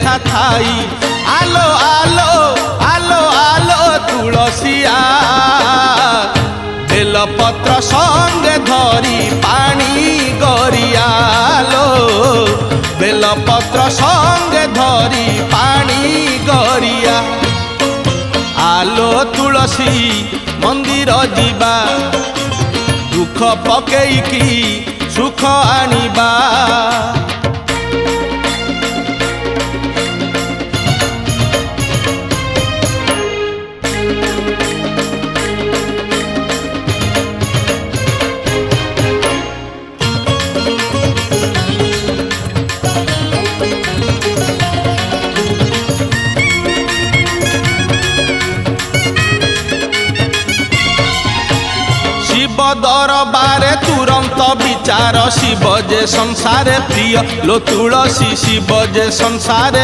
লেখা থাই আলো আলো আলো আলো তুলসিয়া বেলপত্র সঙ্গে ধরি পানি গড়িয়ালো বেলপত্র সঙ্গে ধরি পানি গড়িয়া আলো তুলসী মন্দির ଯିବା দুঃখ পকেইকি সুখ আনিবা শিব দরবারে তুরন্ত বিচার শিব যে সংসারে প্রিয় লো তুলসী শিব যে সংসারে